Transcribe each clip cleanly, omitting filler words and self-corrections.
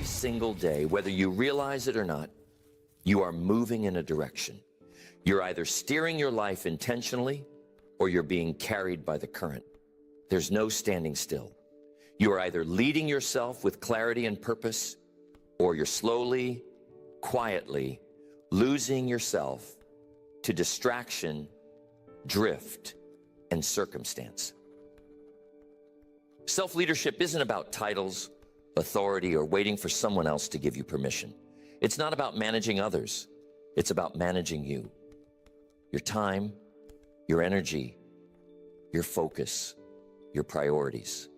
Every single day, whether you realize it or not, you are moving in a direction. You're either steering your life intentionally or you're being carried by the current. There's no standing still. You are either leading yourself with clarity and purpose, or you're slowly, quietly losing yourself to distraction, drift, and circumstance. Self-leadership isn't about titles, authority, or waiting for someone else to give you permission. It's not about managing others. It's about managing you. Your time, your energy, your focus, your priorities.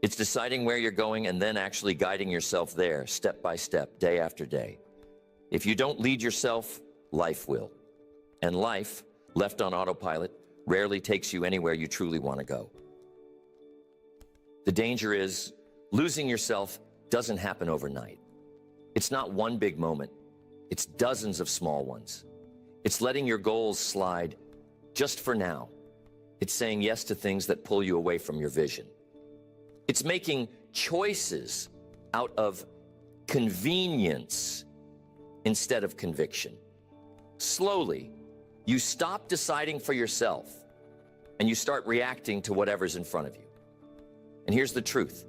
It's deciding where you're going and then actually guiding yourself there, step by step, day after day. If you don't lead yourself, life will. And life, left on autopilot, rarely takes you anywhere you truly want to go. The danger is, losing yourself doesn't happen overnight. It's not one big moment. It's dozens of small ones. It's letting your goals slide just for now. It's saying yes to things that pull you away from your vision. It's making choices out of convenience instead of conviction. Slowly, you stop deciding for yourself and you start reacting to whatever's in front of you. And here's the truth.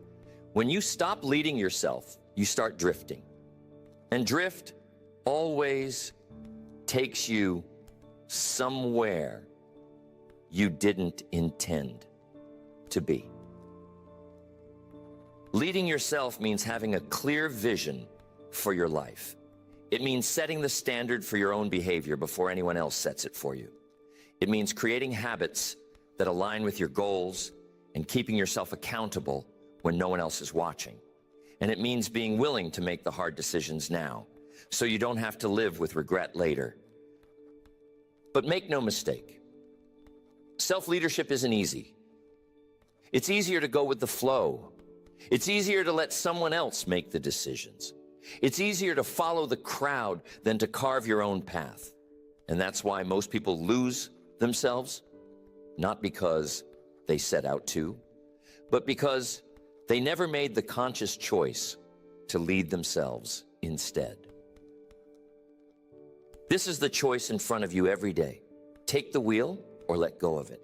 When you stop leading yourself, you start drifting. And drift always takes you somewhere you didn't intend to be. Leading yourself means having a clear vision for your life. It means setting the standard for your own behavior before anyone else sets it for you. It means creating habits that align with your goals and keeping yourself accountable when no one else is watching. And it means being willing to make the hard decisions now, so you don't have to live with regret later. But make no mistake, self-leadership isn't easy. It's easier to go with the flow. It's easier to let someone else make the decisions. It's easier to follow the crowd than to carve your own path. And that's why most people lose themselves, not because they set out to, but because they never made the conscious choice to lead themselves instead. This is the choice in front of you every day. Take the wheel or let go of it.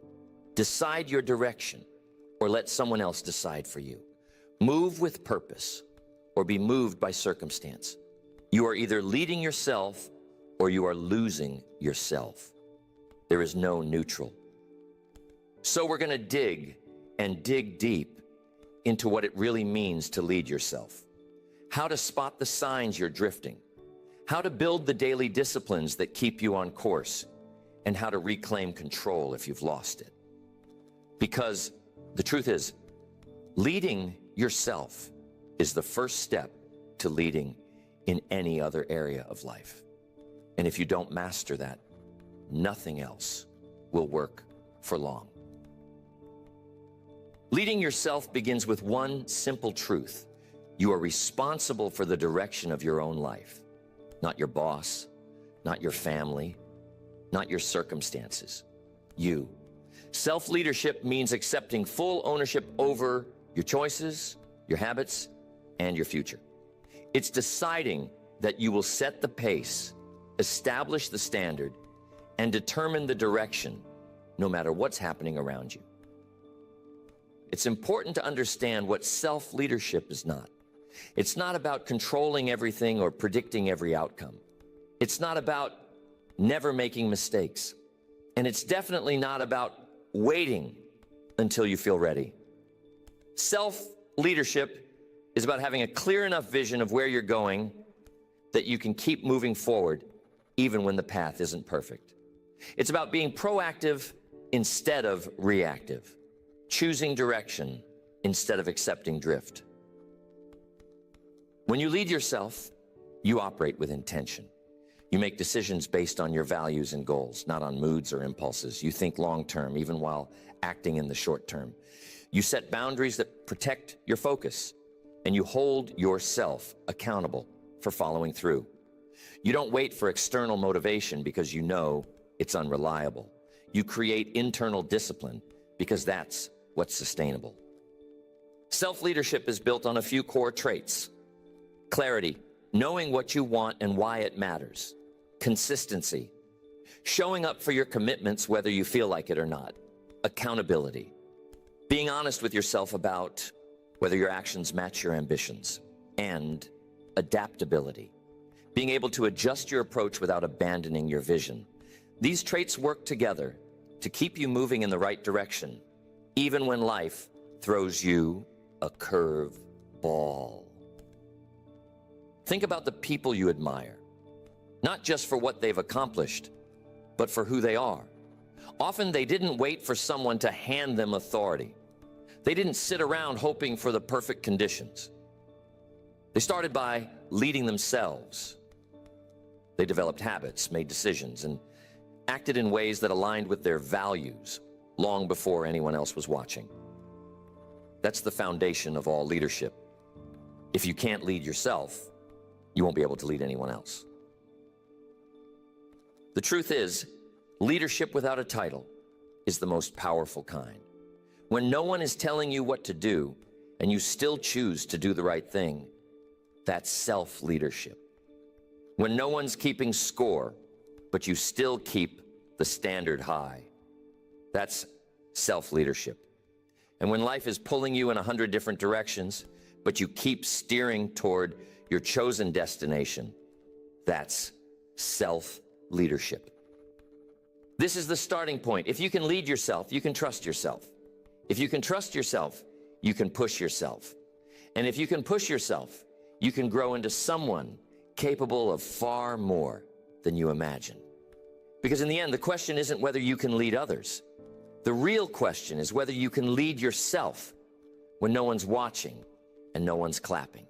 Decide your direction or let someone else decide for you. Move with purpose or be moved by circumstance. You are either leading yourself or you are losing yourself. There is no neutral. So we're going to dig and dig deep into what it really means to lead yourself. How to spot the signs you're drifting. How to build the daily disciplines that keep you on course. And how to reclaim control if you've lost it. Because the truth is, leading yourself is the first step to leading in any other area of life. And if you don't master that, nothing else will work for long. Leading yourself begins with one simple truth. You are responsible for the direction of your own life, not your boss, not your family, not your circumstances. You. Self-leadership means accepting full ownership over your choices, your habits, and your future. It's deciding that you will set the pace, establish the standard, and determine the direction, no matter what's happening around you. It's important to understand what self-leadership is not. It's not about controlling everything or predicting every outcome. It's not about never making mistakes. And it's definitely not about waiting until you feel ready. Self-leadership is about having a clear enough vision of where you're going that you can keep moving forward even when the path isn't perfect. It's about being proactive instead of reactive, choosing direction instead of accepting drift. When you lead yourself, you operate with intention. You make decisions based on your values and goals, not on moods or impulses. You think long-term, even while acting in the short term. You set boundaries that protect your focus, and you hold yourself accountable for following through. You don't wait for external motivation because you know it's unreliable. You create internal discipline because that's what's sustainable. Self-leadership is built on a few core traits: Clarity, knowing what you want and why it matters. Consistency, showing up for your commitments whether you feel like it or not. Accountability, being honest with yourself about whether your actions match your ambitions. And adaptability, being able to adjust your approach without abandoning your vision. These traits work together to keep you moving in the right direction, even when life throws you a curve ball. Think about the people you admire, not just for what they've accomplished, but for who they are. Often they didn't wait for someone to hand them authority. They didn't sit around hoping for the perfect conditions. They started by leading themselves. They developed habits, made decisions, and acted in ways that aligned with their values long before anyone else was watching. That's the foundation of all leadership. If you can't lead yourself, you won't be able to lead anyone else. The truth is, leadership without a title is the most powerful kind. When no one is telling you what to do and you still choose to do the right thing, that's self-leadership. When no one's keeping score, but you still keep the standard high, that's self-leadership. And when life is pulling you in 100 different directions, but you keep steering toward your chosen destination, that's self-leadership. This is the starting point. If you can lead yourself, you can trust yourself. If you can trust yourself, you can push yourself. And if you can push yourself, you can grow into someone capable of far more than you imagine. Because in the end, the question isn't whether you can lead others. The real question is whether you can lead yourself when no one's watching and no one's clapping.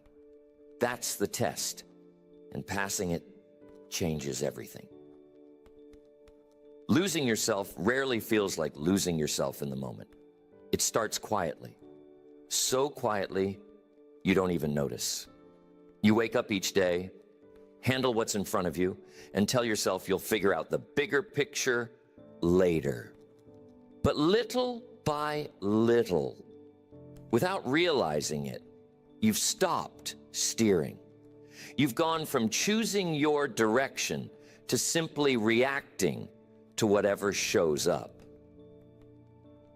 That's the test, and passing it changes everything. Losing yourself rarely feels like losing yourself in the moment. It starts quietly, so quietly you don't even notice. You wake up each day, handle what's in front of you, and tell yourself you'll figure out the bigger picture later. But little by little, without realizing it, you've stopped steering. You've gone from choosing your direction to simply reacting to whatever shows up.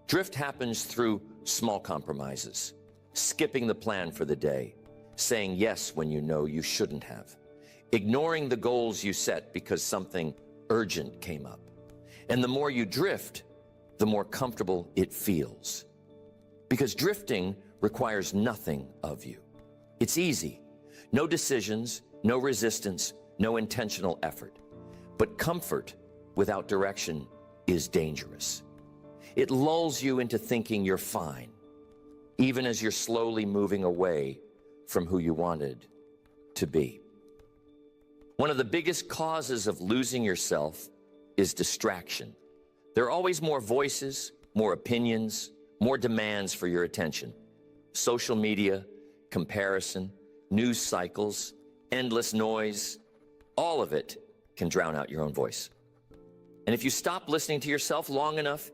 Drift happens through small compromises, skipping the plan for the day, saying yes when you know you shouldn't have, ignoring the goals you set because something urgent came up. And the more you drift, the more comfortable it feels. Because drifting requires nothing of you. It's easy. No decisions, no resistance, no intentional effort. But comfort without direction is dangerous. It lulls you into thinking you're fine, even as you're slowly moving away from who you wanted to be. One of the biggest causes of losing yourself is distraction. There are always more voices, more opinions, more demands for your attention. Social media, comparison, news cycles, endless noise, all of it can drown out your own voice. And if you stop listening to yourself long enough,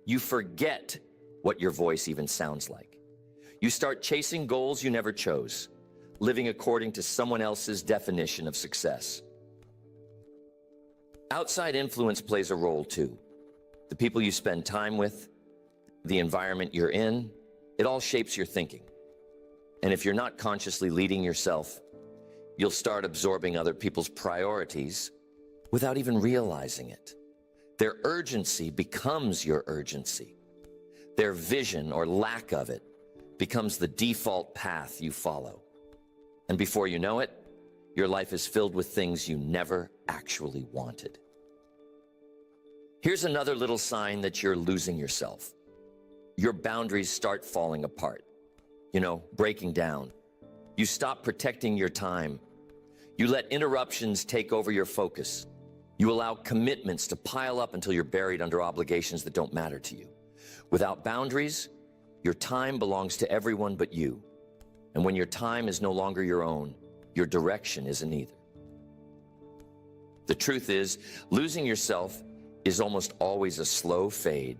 you forget what your voice even sounds like. You start chasing goals you never chose, living according to someone else's definition of success. Outside influence plays a role too. The people you spend time with, the environment you're in, it all shapes your thinking. And if you're not consciously leading yourself, you'll start absorbing other people's priorities without even realizing it. Their urgency becomes your urgency. Their vision or lack of it becomes the default path you follow. And before you know it, your life is filled with things you never actually wanted. Here's another little sign that you're losing yourself. Your boundaries start falling apart, breaking down. You stop protecting your time. You let interruptions take over your focus. You allow commitments to pile up until you're buried under obligations that don't matter to you. Without boundaries, your time belongs to everyone but you. And when your time is no longer your own, your direction isn't either. The truth is, losing yourself is almost always a slow fade,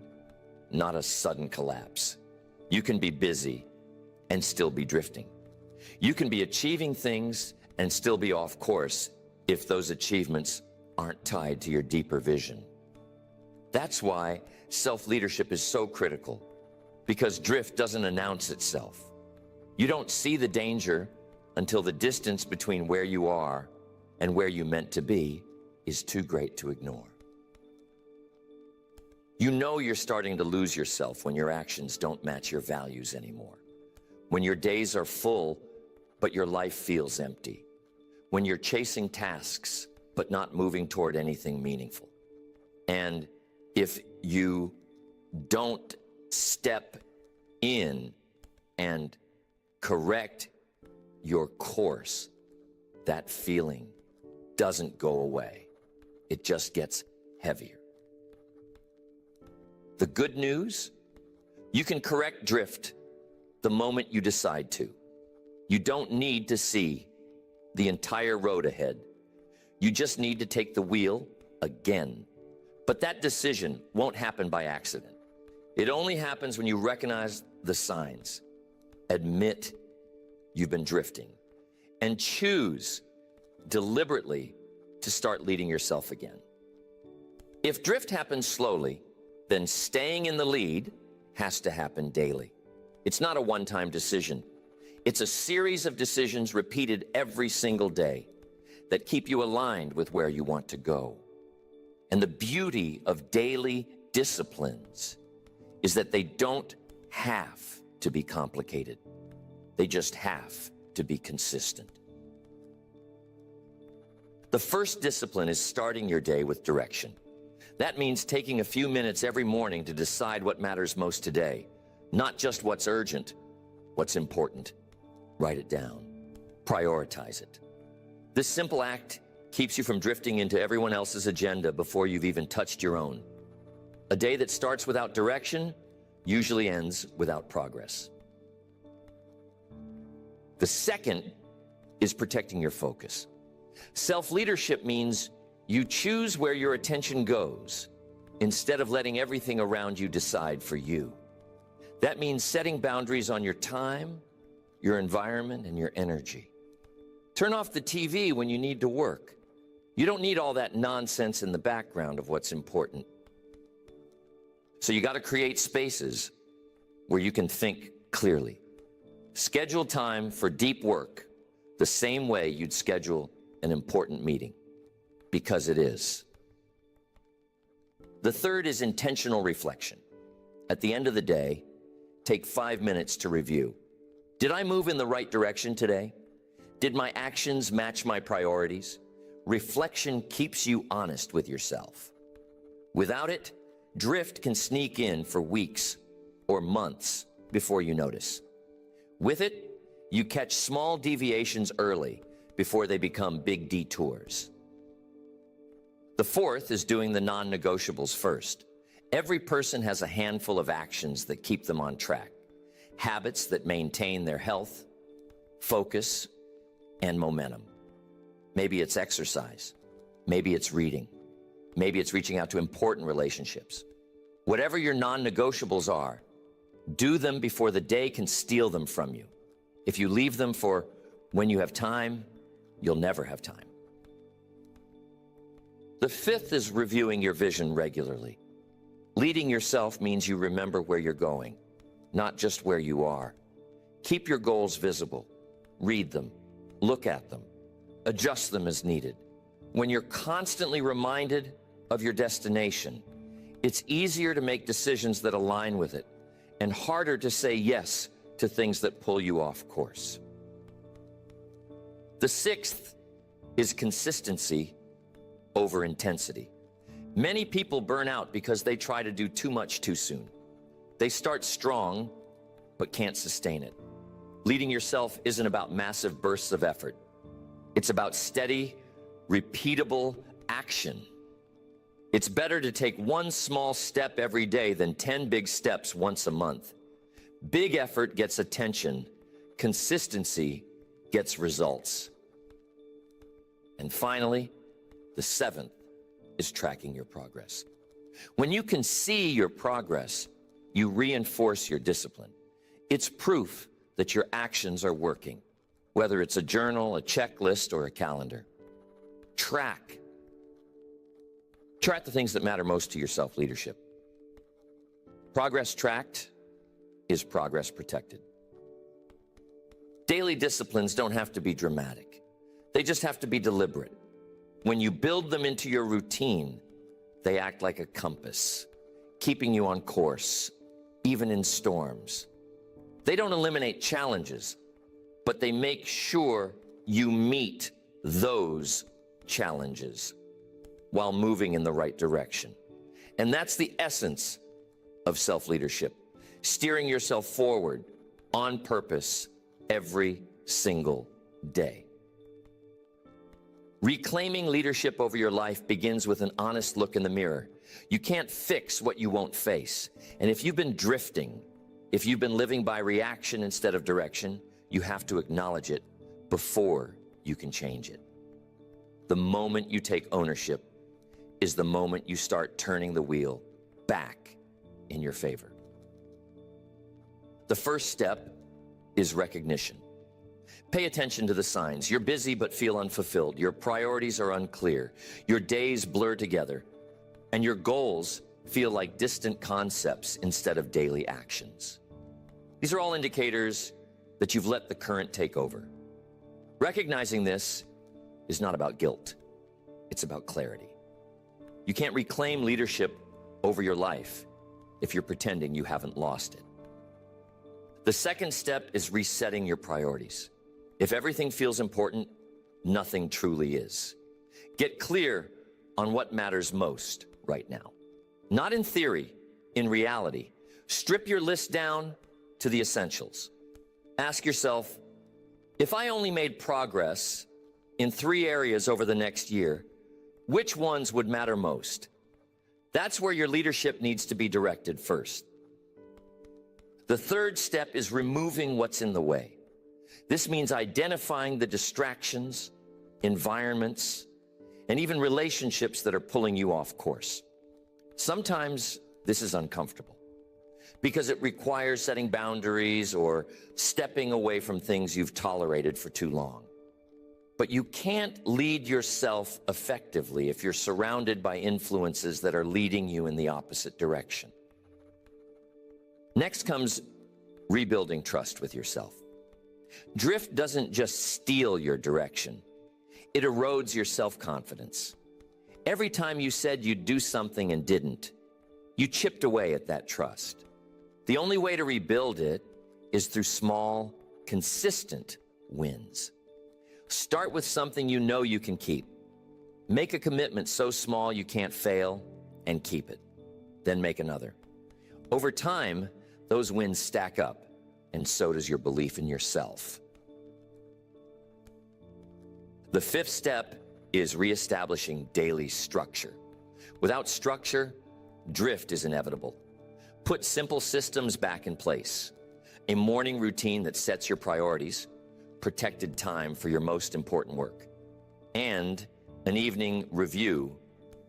not a sudden collapse. You can be busy and still be drifting. You can be achieving things and still be off course if those achievements aren't tied to your deeper vision. That's why self-leadership is so critical, because drift doesn't announce itself. You don't see the danger until the distance between where you are and where you meant to be is too great to ignore. You know you're starting to lose yourself when your actions don't match your values anymore. When your days are full, but your life feels empty. When you're chasing tasks, but not moving toward anything meaningful. And if you don't step in and correct your course, that feeling doesn't go away. It just gets heavier. The good news, you can correct drift the moment you decide to. You don't need to see the entire road ahead. You just need to take the wheel again. But that decision won't happen by accident. It only happens when you recognize the signs, admit you've been drifting, and choose deliberately to start leading yourself again. If drift happens slowly, then staying in the lead has to happen daily. It's not a one-time decision. It's a series of decisions repeated every single day that keep you aligned with where you want to go. And the beauty of daily disciplines is that they don't have to be complicated. They just have to be consistent. The first discipline is starting your day with direction. That means taking a few minutes every morning to decide what matters most today, not just what's urgent, what's important. Write it down. Prioritize it. This simple act keeps you from drifting into everyone else's agenda before you've even touched your own. A day that starts without direction usually ends without progress. The second is protecting your focus. Self-leadership means you choose where your attention goes instead of letting everything around you decide for you. That means setting boundaries on your time, your environment, and your energy. Turn off the TV when you need to work. You don't need all that nonsense in the background of what's important. So you got to create spaces where you can think clearly. Schedule time for deep work the same way you'd schedule an important meeting, because it is. The third is intentional reflection. At the end of the day, take 5 minutes to review. Did I move in the right direction today? Did my actions match my priorities? Reflection keeps you honest with yourself. Without it, drift can sneak in for weeks or months before you notice. With it, you catch small deviations early before they become big detours. The fourth is doing the non-negotiables first. Every person has a handful of actions that keep them on track, habits that maintain their health, focus, and momentum. Maybe it's exercise. Maybe it's reading. Maybe it's reaching out to important relationships. Whatever your non-negotiables are, do them before the day can steal them from you. If you leave them for when you have time, you'll never have time. The fifth is reviewing your vision regularly. Leading yourself means you remember where you're going, not just where you are. Keep your goals visible. Read them. Look at them. Adjust them as needed. When you're constantly reminded of your destination, it's easier to make decisions that align with it and harder to say yes to things that pull you off course. The sixth is consistency over intensity. Many people burn out because they try to do too much too soon. They start strong, but can't sustain it. Leading yourself isn't about massive bursts of effort. It's about steady, repeatable action. It's better to take one small step every day than 10 big steps once a month. Big effort gets attention. Consistency gets results. And finally, the seventh is tracking your progress. When you can see your progress, you reinforce your discipline. It's proof that your actions are working. whether it's a journal, a checklist, or a calendar. Track the things that matter most to your self-leadership. Progress tracked is progress protected. Daily disciplines don't have to be dramatic. They just have to be deliberate. When you build them into your routine, they act like a compass, keeping you on course, even in storms. They don't eliminate challenges, but they make sure you meet those challenges while moving in the right direction. And that's the essence of self-leadership, steering yourself forward on purpose every single day. Reclaiming leadership over your life begins with an honest look in the mirror. You can't fix what you won't face. And if you've been drifting, if you've been living by reaction instead of direction, you have to acknowledge it before you can change it. The moment you take ownership is the moment you start turning the wheel back in your favor. The first step is recognition. Pay attention to the signs. You're busy but feel unfulfilled. Your priorities are unclear. Your days blur together. And your goals feel like distant concepts instead of daily actions. These are all indicators that you've let the current take over. Recognizing this is not about guilt. It's about clarity. You can't reclaim leadership over your life if you're pretending you haven't lost it. The second step is resetting your priorities. If everything feels important, nothing truly is. Get clear on what matters most right now. Not in theory, in reality. Strip your list down to the essentials. Ask yourself, if I only made progress in 3 areas over the next year, which ones would matter most? That's where your leadership needs to be directed first. The third step is removing what's in the way. This means identifying the distractions, environments, and even relationships that are pulling you off course. Sometimes this is uncomfortable because it requires setting boundaries or stepping away from things you've tolerated for too long. But you can't lead yourself effectively if you're surrounded by influences that are leading you in the opposite direction. Next comes rebuilding trust with yourself. Drift doesn't just steal your direction. It erodes your self-confidence. Every time you said you'd do something and didn't, you chipped away at that trust. The only way to rebuild it is through small, consistent wins. Start with something you know you can keep. Make a commitment so small you can't fail and keep it. Then make another. Over time, those wins stack up, and so does your belief in yourself. The fifth step is reestablishing daily structure. Without structure, drift is inevitable. Put simple systems back in place. A morning routine that sets your priorities, protected time for your most important work, and an evening review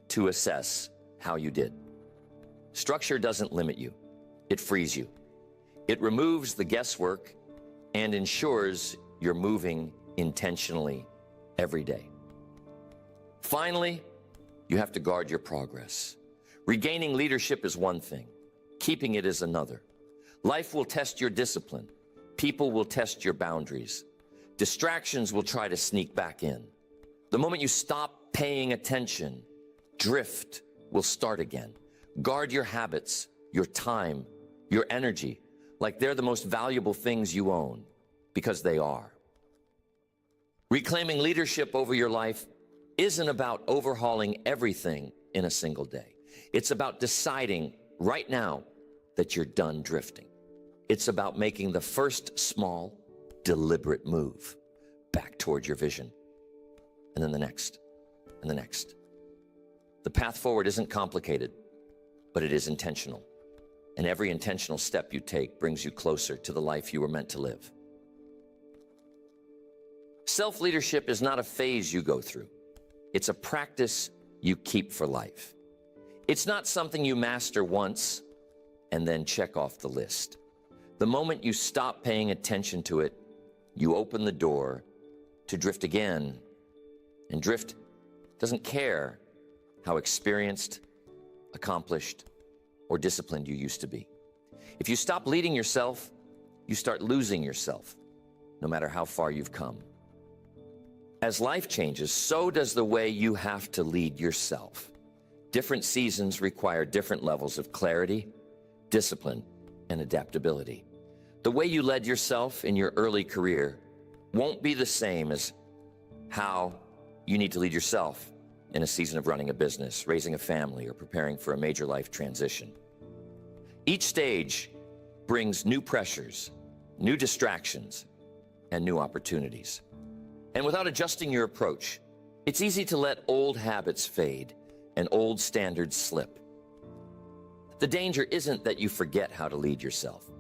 to assess how you did. Structure doesn't limit you. It frees you. It removes the guesswork and ensures you're moving intentionally every day. Finally, you have to guard your progress. Regaining leadership is one thing. Keeping it is another. Life will test your discipline. People will test your boundaries. Distractions will try to sneak back in. The moment you stop paying attention, drift will start again. Guard your habits, your time, your energy, like they're the most valuable things you own, because they are. Reclaiming leadership over your life isn't about overhauling everything in a single day. It's about deciding right now that you're done drifting. It's about making the first small, deliberate move back toward your vision, and then the next, and the next. The path forward isn't complicated, but it is intentional. And every intentional step you take brings you closer to the life you were meant to live. Self-leadership is not a phase you go through. It's a practice you keep for life. It's not something you master once and then check off the list. The moment you stop paying attention to it, you open the door to drift again. And drift doesn't care how experienced, accomplished, or disciplined you used to be. If you stop leading yourself, you start losing yourself, no matter how far you've come. As life changes, so does the way you have to lead yourself. Different seasons require different levels of clarity, discipline, and adaptability. The way you led yourself in your early career won't be the same as how you need to lead yourself in a season of running a business, raising a family, or preparing for a major life transition. Each stage brings new pressures, new distractions, and new opportunities. And without adjusting your approach, it's easy to let old habits fade and old standards slip. The danger isn't that you forget how to lead yourself.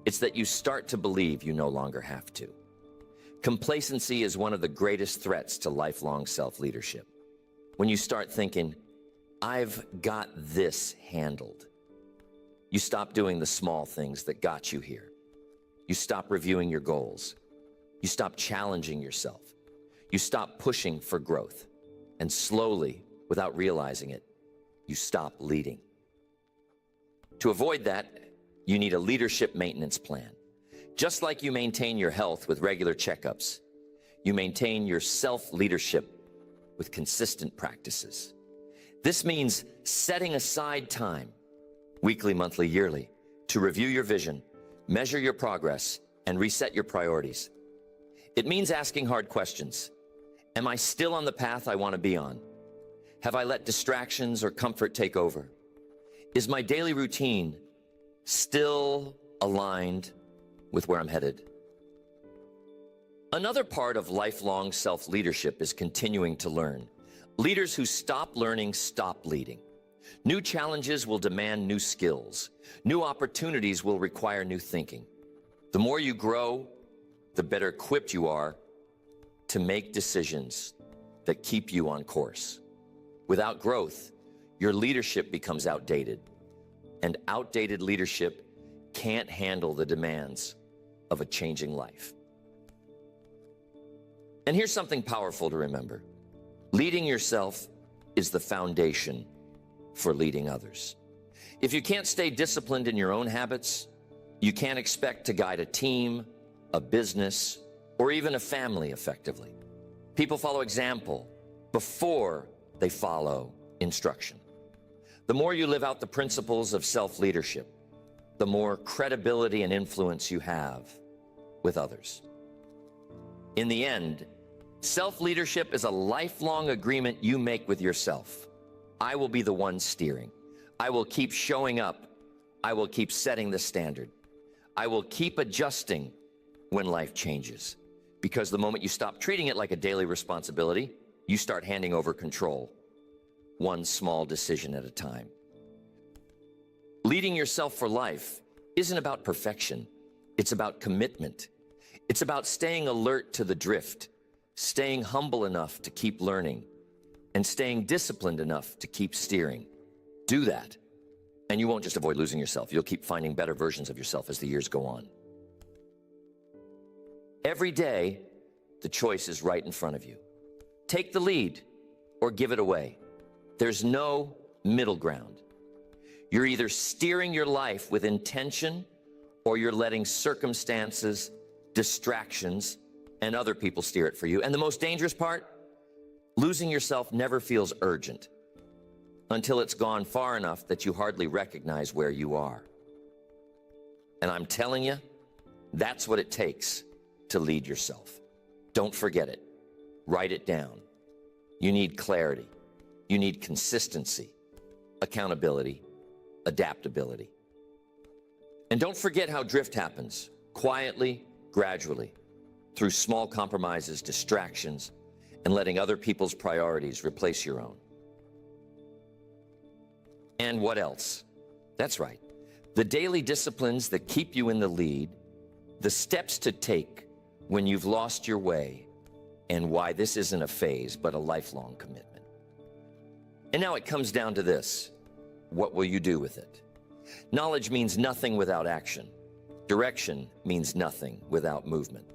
It's that you start to believe you no longer have to. Complacency is one of the greatest threats to lifelong self-leadership. When you start thinking, I've got this handled, you stop doing the small things that got you here. You stop reviewing your goals. You stop challenging yourself. You stop pushing for growth. And slowly, without realizing it, you stop leading. To avoid that, you need a leadership maintenance plan. Just like you maintain your health with regular checkups, you maintain your self-leadership with consistent practices. This means setting aside time, weekly, monthly, yearly, to review your vision, measure your progress, and reset your priorities. It means asking hard questions. Am I still on the path I want to be on? Have I let distractions or comfort take over? Is my daily routine still aligned with where I'm headed? Another part of lifelong self-leadership is continuing to learn. Leaders who stop learning stop leading. New challenges will demand new skills. New opportunities will require new thinking. The more you grow, the better equipped you are to make decisions that keep you on course. Without growth, your leadership becomes outdated, and outdated leadership can't handle the demands of a changing life. And here's something powerful to remember. Leading yourself is the foundation for leading others. If you can't stay disciplined in your own habits, you can't expect to guide a team, a business, or even a family effectively. People follow example before they follow instruction. The more you live out the principles of self-leadership, the more credibility and influence you have with others. In the end, self-leadership is a lifelong agreement you make with yourself. I will be the one steering. I will keep showing up. I will keep setting the standard. I will keep adjusting when life changes. Because the moment you stop treating it like a daily responsibility, you start handing over control, one small decision at a time. Leading yourself for life isn't about perfection. It's about commitment. It's about staying alert to the drift, staying humble enough to keep learning, and staying disciplined enough to keep steering. Do that, and you won't just avoid losing yourself. You'll keep finding better versions of yourself as the years go on. Every day, the choice is right in front of you. Take the lead or give it away. There's no middle ground. You're either steering your life with intention or you're letting circumstances, distractions, and other people steer it for you. And the most dangerous part, losing yourself never feels urgent until it's gone far enough that you hardly recognize where you are. And I'm telling you, that's what it takes to lead yourself. Don't forget it. Write it down. You need clarity. You need consistency, accountability, adaptability. And don't forget how drift happens, quietly, gradually, through small compromises, distractions, and letting other people's priorities replace your own. And what else? That's right. The daily disciplines that keep you in the lead, the steps to take when you've lost your way, and why this isn't a phase, but a lifelong commitment. And now it comes down to this. What will you do with it? Knowledge means nothing without action. Direction means nothing without movement.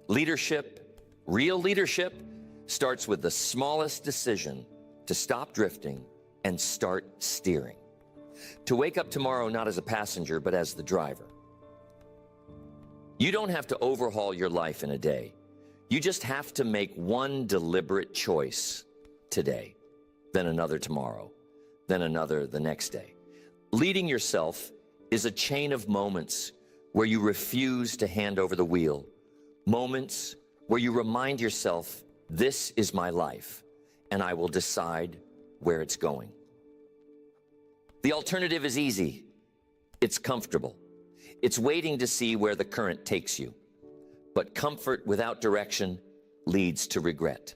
Leadership, real leadership, starts with the smallest decision to stop drifting and start steering. To wake up tomorrow not as a passenger, but as the driver. You don't have to overhaul your life in a day. You just have to make one deliberate choice today, then another tomorrow, then another the next day. Leading yourself is a chain of moments where you refuse to hand over the wheel, moments where you remind yourself, this is my life, and I will decide where it's going. The alternative is easy. It's comfortable. It's waiting to see where the current takes you. But comfort without direction leads to regret.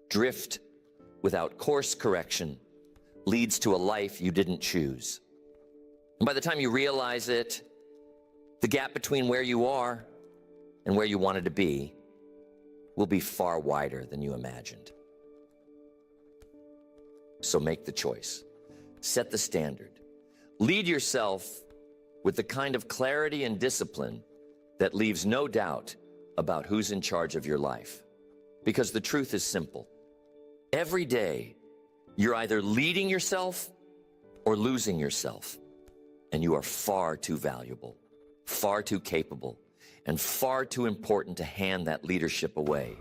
Drift without course correction leads to a life you didn't choose. And by the time you realize it, the gap between where you are and where you wanted to be will be far wider than you imagined. So make the choice. Set the standard. Lead yourself with the kind of clarity and discipline that leaves no doubt about who's in charge of your life. Because the truth is simple. Every day, you're either leading yourself or losing yourself. And you are far too valuable, far too capable, and far too important to hand that leadership away.